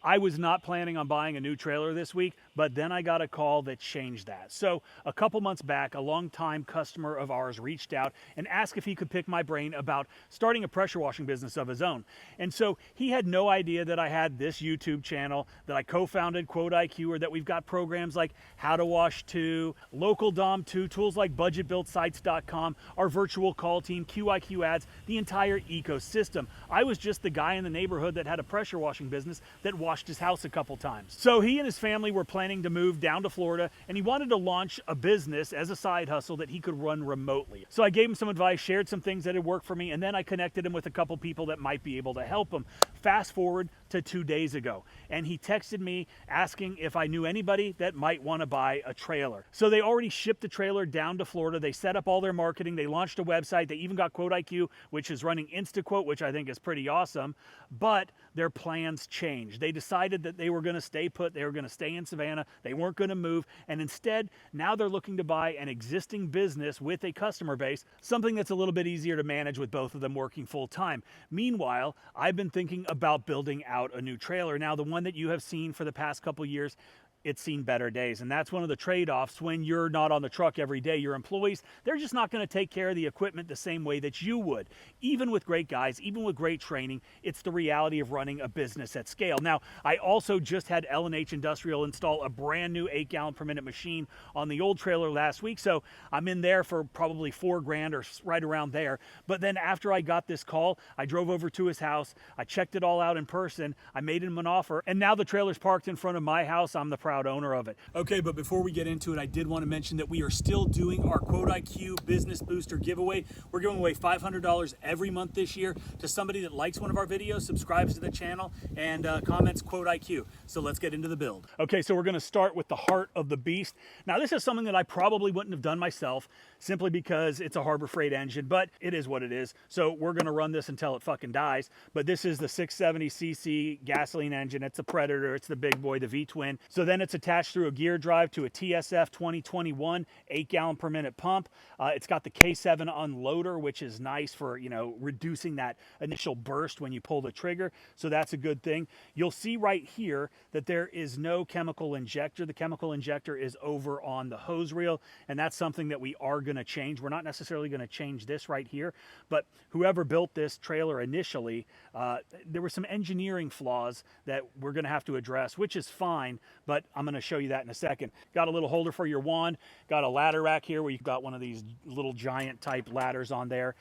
I was not planning on buying a new trailer this week, but then I got a call that changed that. So a couple months back, a longtime customer of ours reached out and asked if he could pick my brain about starting a pressure washing business of his own. And so he had no idea that I had this YouTube channel, that I co-founded Quote IQ, or that we've got programs like How to Wash 2, Local Dom 2, tools like budgetbuildsites.com, our virtual call team, QIQ ads, the entire ecosystem. I was just the guy in the neighborhood that had a pressure washing business that washed his house a couple times. So he and his family were planning to move down to Florida, and he wanted to launch a business as a side hustle that he could run remotely. So I gave him some advice, shared some things that had worked for me, and then I connected him with a couple people that might be able to help him. Fast forward to 2 days ago, and he texted me asking if I knew anybody that might want to buy a trailer. So they already shipped the trailer down to Florida. They set up all their marketing. They launched a website. They even got Quote IQ, which is running InstaQuote, which I think is pretty awesome. But their plans changed. They decided that they were going to stay put. They were going to stay in Savannah. They weren't going to move. And instead, now they're looking to buy an existing business with a customer base, something that's a little bit easier to manage with both of them working full time. Meanwhile, I've been thinking about building out a new trailer. Now, the one that you have seen for the past couple years, it's seen better days. And that's one of the trade-offs when you're not on the truck every day. Your employees, they're just not going to take care of the equipment the same way that you would. Even with great guys, even with great training, it's the reality of running a business at scale. Now, I also just had L&H Industrial install a brand new 8-gallon per minute machine on the old trailer last week. So I'm in there for probably $4,000 or right around there. But then after I got this call, I drove over to his house. I checked it all out in person. I made him an offer. And now the trailer's parked in front of my house. I'm the proud owner of it. Okay, but before we get into it, I did want to mention that we are still doing our Quote IQ Business Booster giveaway. We're giving away $500 every month this year to somebody that likes one of our videos, subscribes to the channel, and comments Quote IQ. So let's get into the build. Okay, so we're going to start with the heart of the beast. Now, this is something that I probably wouldn't have done myself simply because it's a Harbor Freight engine, but it is what it is. So we're going to run this until it fucking dies. But this is the 670cc gasoline engine. It's a Predator. It's the big boy, the V-twin. So then it's attached through a gear drive to a TSF 2021 8-gallon per minute pump. It's got the K7 unloader, which is nice for, you know, reducing that initial burst when you pull the trigger. So that's a good thing. You'll see right here that there is no chemical injector. The chemical injector is over on the hose reel, and that's something that we are going to change. We're not necessarily going to change this right here, but whoever built this trailer initially, there were some engineering flaws that we're going to have to address, which is fine, but I'm going to show you that in a second. Got a little holder for your wand. Got a ladder rack here where you've got one of these little giant type ladders on there.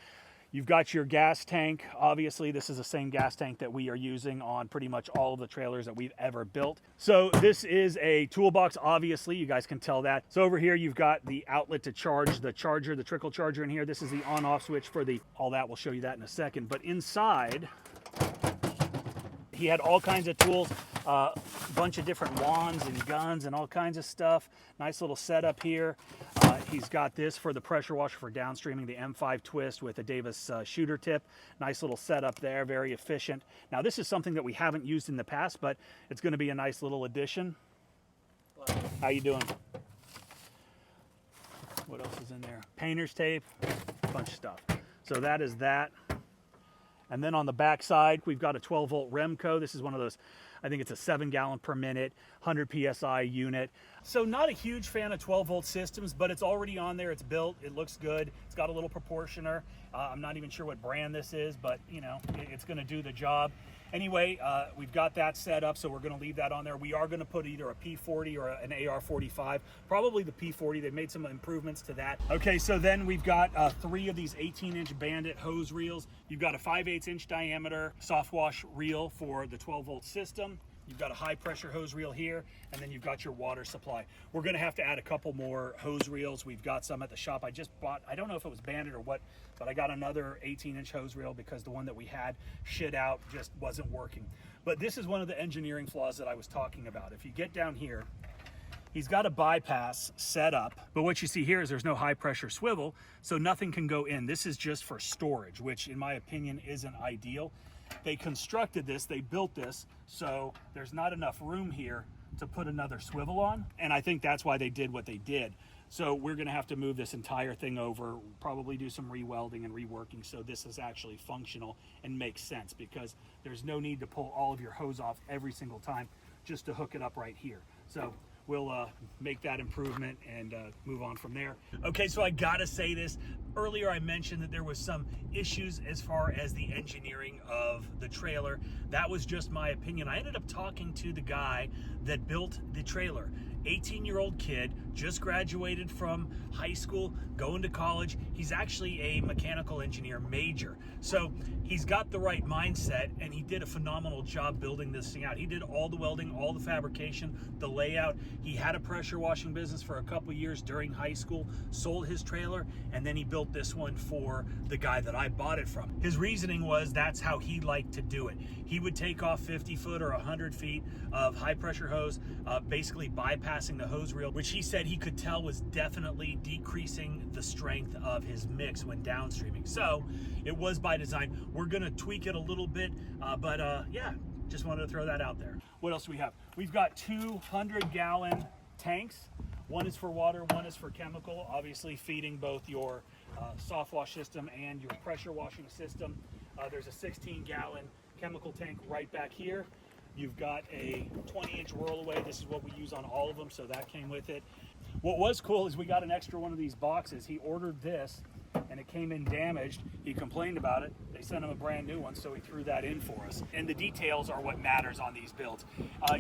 You've got your gas tank. Obviously, this is the same gas tank that we are using on pretty much all of the trailers that we've ever built. So this is a toolbox, obviously. You guys can tell that. So over here, you've got the outlet to charge the charger, the trickle charger in here. This is the on-off switch for the, all that. We'll show you that in a second. But inside, he had all kinds of tools, a bunch of different wands and guns and all kinds of stuff. Nice little setup here. He's got this for the pressure washer for downstreaming, the M5 twist with a Davis shooter tip. Nice little setup there, very efficient. Now this is something that we haven't used in the past, but it's going to be a nice little addition. How you doing? What else is in there? Painter's tape, a bunch of stuff. So that is that. And then on the back side, we've got a 12-volt Remco. This is one of those, I think it's a 7-gallon per minute, 100 PSI unit. So not a huge fan of 12-volt systems, but it's already on there. It's built. It looks good. It's got a little proportioner. I'm not even sure what brand this is, but, you know, it's going to do the job. Anyway, we've got that set up, so we're going to leave that on there. We are going to put either a P40 or an AR45, probably the P40. They've made some improvements to that. Okay, so then we've got 3 of these 18-inch Bandit hose reels. You've got a 5/8-inch diameter soft wash reel for the 12-volt system. You've got a high pressure hose reel here, and then you've got your water supply. We're gonna have to add a couple more hose reels. We've got some at the shop. I just bought, I don't know if it was Bandit or what, but I got another 18-inch hose reel because the one that we had shit out, just wasn't working. But this is one of the engineering flaws that I was talking about. If you get down here, he's got a bypass set up, but what you see here is there's no high pressure swivel, so nothing can go in. This is just for storage, which in my opinion isn't ideal. They constructed this, they built this, so there's not enough room here to put another swivel on, and I think that's why they did what they did. So we're going to have to move this entire thing over, probably do some re-welding and reworking so this is actually functional and makes sense, because there's no need to pull all of your hose off every single time just to hook it up right here. So we'll make that improvement and move on from there. Okay, so I gotta say this. Earlier I mentioned that there was some issues as far as the engineering of the trailer. That was just my opinion. I ended up talking to the guy that built the trailer. 18-year-old kid, just graduated from high school, going to college. He's actually a mechanical engineer major. So he's got the right mindset, and he did a phenomenal job building this thing out. He did all the welding, all the fabrication, the layout. He had a pressure washing business for a couple years during high school, sold his trailer, and then he built this one for the guy that I bought it from. His reasoning was that's how he liked to do it. He would take off 50 foot or 100 feet of high pressure hose, basically bypassing the hose reel, which he said he could tell was definitely decreasing the strength of his mix when downstreaming. So it was by design. We're gonna tweak it a little bit, but yeah, just wanted to throw that out there. What else do we have? We've got 200-gallon tanks. One is for water, one is for chemical, obviously feeding both your soft wash system and your pressure washing system. There's a 16-gallon chemical tank right back here. You've got a 20-inch roll-away. This is what we use on all of them, so that came with it. What was cool is we got an extra one of these boxes. He ordered this, and it came in damaged. He complained about it. They sent him a brand new one, so he threw that in for us. And the details are what matters on these builds.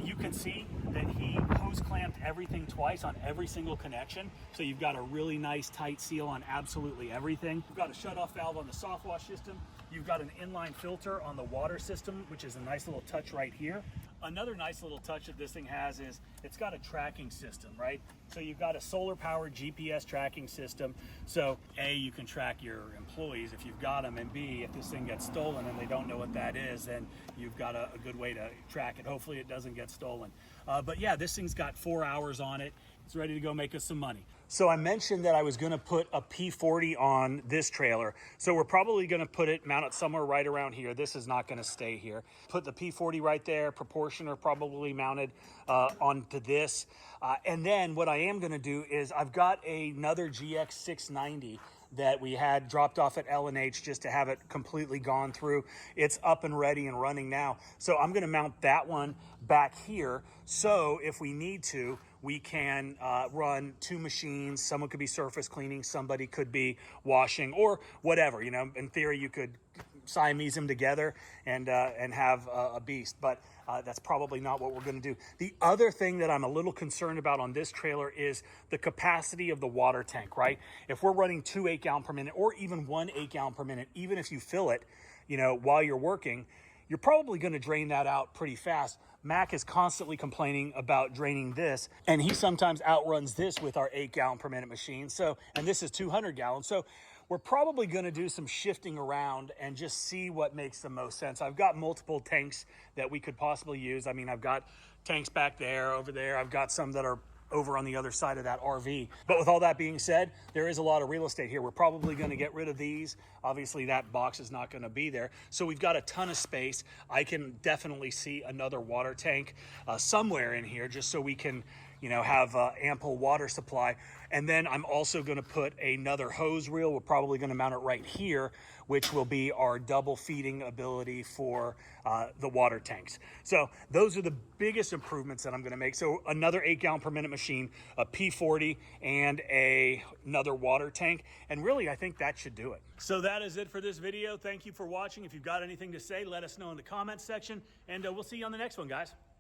You can see that he hose clamped everything twice on every single connection, so you've got a really nice tight seal on absolutely everything. You've got a shut-off valve on the soft wash system. You've got an inline filter on the water system, which is a nice little touch right here. Another nice little touch that this thing has is it's got a tracking system, right? So you've got a solar powered GPS tracking system. So A, you can track your employees if you've got them, and B, if this thing gets stolen and they don't know what that is, then you've got a good way to track it. Hopefully it doesn't get stolen. But yeah, this thing's got 4 hours on it. It's ready to go make us some money. So I mentioned that I was gonna put a P40 on this trailer. So we're probably gonna mount it somewhere right around here. This is not gonna stay here. Put the P40 right there, proportioner probably mounted onto this. And then what I am gonna do is I've got another GX 690 that we had dropped off at L&H just to have it completely gone through. It's up and ready and running now. So I'm gonna mount that one back here. So if we need to, we can run two machines. Someone could be surface cleaning, somebody could be washing, or whatever. You know, in theory, you could Siamese them together and have a beast, but that's probably not what we're going to do. The other thing that I'm a little concerned about on this trailer is the capacity of the water tank, right? If we're running 2 8-gallon per minute, or even 1 8-gallon per minute, even if you fill it, you know, while you're working, you're probably going to drain that out pretty fast. Mac is constantly complaining about draining this, and he sometimes outruns this with our 8-gallon per minute machine. So, and this is 200 gallons. So we're probably going to do some shifting around and just see what makes the most sense. I've got multiple tanks that we could possibly use. I mean, I've got tanks back there, over there. I've got some that are over on the other side of that RV. But with all that being said, there is a lot of real estate here. We're probably going to get rid of these. Obviously, that box is not going to be there. So we've got a ton of space. I can definitely see another water tank somewhere in here, just so we can, you know, have ample water supply. And then I'm also going to put another hose reel. We're probably going to mount it right here, which will be our double feeding ability for the water tanks. So those are the biggest improvements that I'm going to make. So another 8-gallon per minute machine, a P40, and another water tank. And really, I think that should do it. So that is it for this video. Thank you for watching. If you've got anything to say, let us know in the comments section, and we'll see you on the next one, guys.